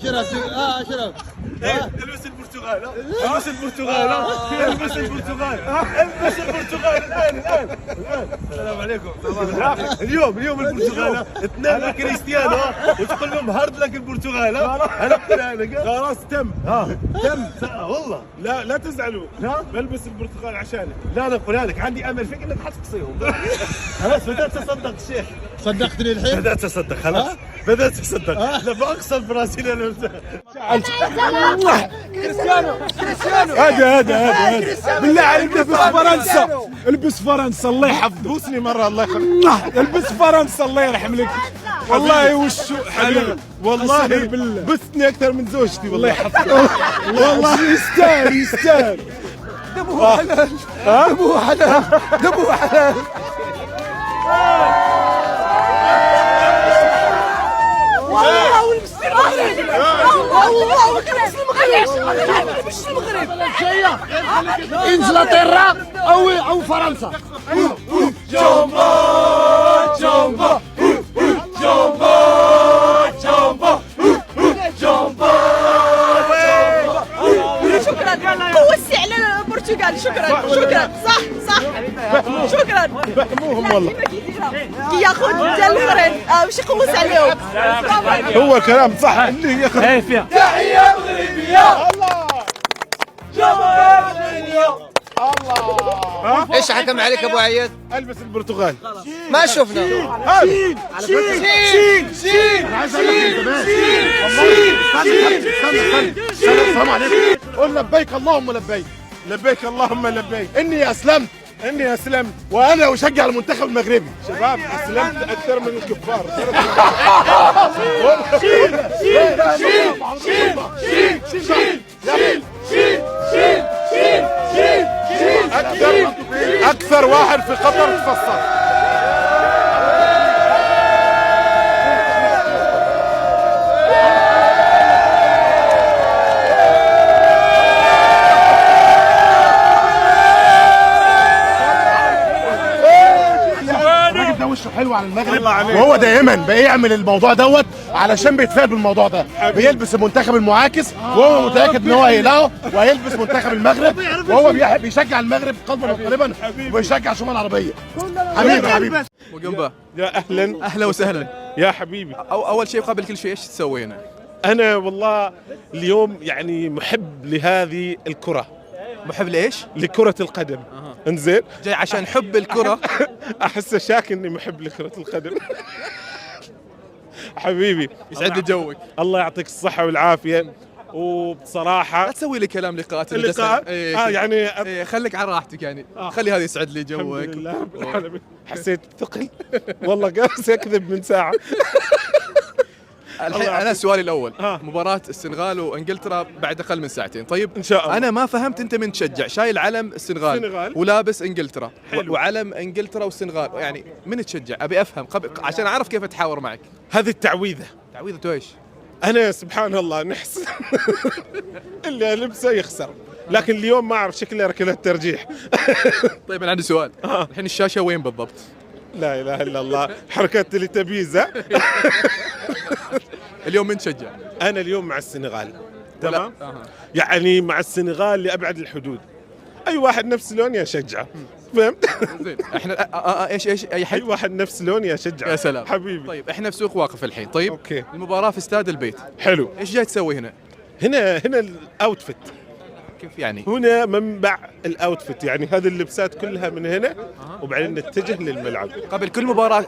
اشرف البس البرتغال البس البرتغال البس البرتغال البس البرتغال الان السلام عليكم. اليوم البرتغال تنام كريستيانو وتقول لهم هارد لك البرتغال. انا خلاص تم والله لا تزعلوا. بلبس البرتغال عشانك. لا انا اقولها لك عندي امل فيك انك حتقصيهم. خلاص بدات اصدق الشيخ. صدقتني الحين؟ بدات اصدق خلاص بدات اصدق. لا باقصى البرازيل انا كريستيانو هذا بالله عليك البس فرنسا، البس فرنسا الله يحفظك. بوسني مره الله يخليك. البس فرنسا الله يرحم لك. والله وشو حبيبي والله بالله بثني اكثر من زوجتي الله والله. يحفظك. والله يستاهل دمه حلال دمه حلال. انجلترا او فرنسا. جومبا جومبا جومبا جومبا جومبا. شكرا وسع على البرتغال. شكرا صح شكرا. بحموهم والله. كياخذ ديال الاخرين باش يقوس عليهم. هو كلام صح اللي ياخذ فيها تحية مغربية. الله جمهور مغربية. الله ايش حكم عليك ابو عياد؟ البس البرتغال. ما شفنا. السلام عليكم. قل لبيك اللهم لبيك. لبيك اللهم لبيك. اني اسلمت وانا اشجع المنتخب المغربي. شباب اسلمت اكثر من الكفار. اكثر واحد في قطر تفصل. وشه حلو على المغرب وهو دائما بيعمل الموضوع دوت علشان بيتفائل بالموضوع ده. بيلبس المنتخب المعاكس وهو متاكد ان هو هيلاقه وهيلبس منتخب المغرب وهو بيشجع المغرب قلبا وقالبا وبيشجع شمال العربيه. حبيبي وقنبه يا اهلا وسهلا يا حبيبي. اول شيء قبل كل شيء ايش تسوي هنا؟ انا والله اليوم يعني محب لهذه الكره. محب لايش؟ لكره القدم. انزين جاي عشان حب الكره. احس شاك اني محب لكره القدم. حبيبي يسعد لي جوك. الله يعطيك الصحه والعافيه. وبصراحه لا تسوي لي كلام لقاءات اللقاء يعني خليك على راحتك يعني. خلي هذا يسعد لي جوك. الحمد لله رب العالمين. حسيت بثقل والله قاعد اكذب من ساعه. الحين انا سؤالي الاول مباراة السنغال وانجلترا بعد اقل من ساعتين. طيب ان شاء الله. انا ما فهمت انت من تشجع شايل علم السنغال ولابس انجلترا وعلم انجلترا والسنغال يعني من تشجع؟ ابي افهم عشان اعرف كيف اتحاور معك. هذه التعويذه. تعويذته ايش؟ انا سبحان الله نحس اللي لبسه يخسر لكن اليوم ما اعرف شكله ركله ترجيح. طيب انا عندي سؤال. الحين الشاشة وين بالضبط؟ لا اله الا الله. حركة التبيزة. اليوم من تشجع؟ انا اليوم مع السنغال. تمام. يعني مع السنغال لابعد الحدود. اي واحد نفس لوني اشجعه. فهمت؟ زين احنا ايش اي حد؟ اي واحد نفس لوني اشجعه. يا سلام حبيبي. طيب احنا في سوق واقف الحين. طيب اوكي. المباراة في استاد البيت. حلو. ايش جاي تسوي هنا؟ هنا الاوتفيت. كيف يعني؟ هنا منبع الاوتفيت يعني هذه اللبسات كلها من هنا وبعدين نتجه للملعب. قبل كل مباراة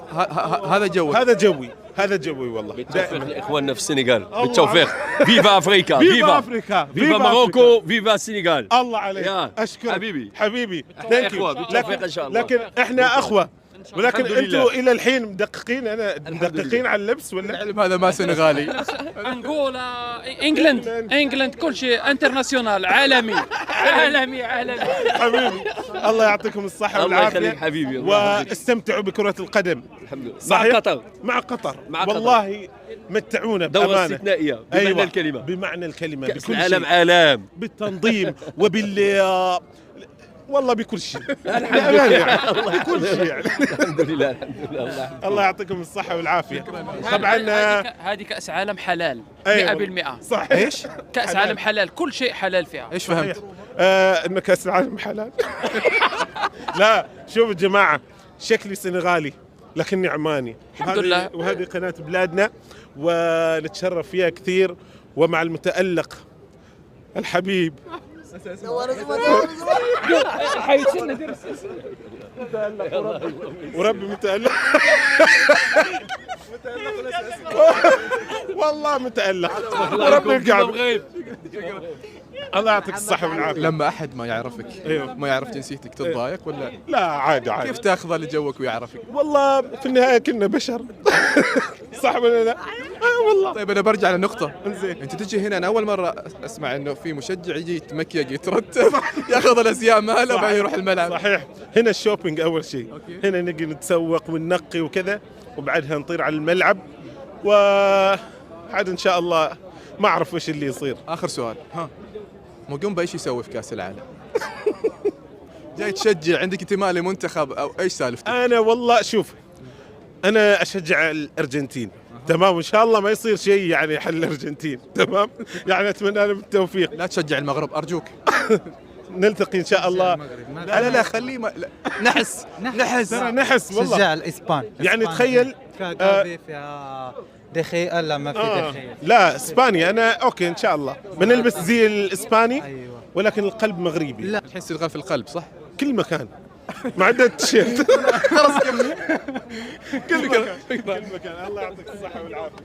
هذا جوي. هذا جوي والله. بالتوفيق لاخواننا في السنغال. بالتوفيق. فيفا افريكا. فيفا افريكا. فيفا ماروكو. فيفا السنغال. الله عليك. اشكرك حبيبي. ثانك يو. بالتوفيق ان شاء الله. لكن احنا اخوه ولكن انتم الى الحين مدققين. انا مدققين على اللبس ولا العلم هذا ما سنغالي. انغولا انجلند كل شيء انترناسيونال عالمي. حبيبي الله يعطيكم الصحه والعافيه. الله يخليك حبيبي. واستمتعوا بكره القدم. الحمد لله. صحيح؟ مع قطر والله متعونا دورة بامانه استثنائيه بمعنى أيوة. الكلمه. بمعنى الكلمه. كأس العالم عالم. بالتنظيم والله بكل شيء بأمانة يعني بكل شيء يعني. الحمد لله الحمد لله. الله يعطيكم الصحة والعافية. طبعا هذه كأس عالم حلال أيوة. 100%. صح ايش؟ كأس عالم حلال، كل شيء حلال فيها. ايش فهمت؟ إن كأس العالم حلال. لا شوف يا جماعة، شكلي سنغالي لكني عماني. الحمد لله. وهذه قناة بلادنا ونتشرف فيها كثير، ومع المتألق الحبيب وربي متألق. والله متألق وربي قاعد. الله يعطيك الصحة والعافية. لما احد ما يعرفك أيوه. ما يعرف جنسيتك تتضايق ولا لا عادي عادي. كيف تاخذه لجوك ويعرفك؟ والله في النهاية كنا بشر. صح ولا لا؟ والله. طيب انا برجع للنقطة. انزين. انت تجي هنا، انا اول مرة اسمع انه في مشجع يجي يتمكيج يترتب ياخذ الازياء ماله وبعدين يروح الملعب. صحيح. هنا الشوبينج اول شيء. هنا نجي نتسوق وننقي وكذا، وبعدها نطير على الملعب، وعاد ان شاء الله ما اعرف ايش اللي يصير. اخر سؤال، ها مقوم بايش يسوي في كاس العالم؟ جاي تشجع، عندك انتماء لمنتخب او ايش سالفتك؟ انا والله شوف، انا اشجع الارجنتين، تمام، وان شاء الله ما يصير شيء يعني حل الارجنتين، تمام، يعني اتمنى لهم التوفيق. لا تشجع المغرب ارجوك. نلتقي ان شاء الله. لا خليه لا. نحس ترى نحس والله. شجع الاسبان يعني تخيل كافي فيها دخي لا ما في دخي. لا اسبانيا انا اوكي ان شاء الله بنلبس زي الاسباني، ايوه ولكن القلب مغربي. لا. تحس الغل في القلب صح؟ كل مكان ما عدا التيشيرت. خلاص كمل. كل مكان الله يعطيك الصحة والعافية.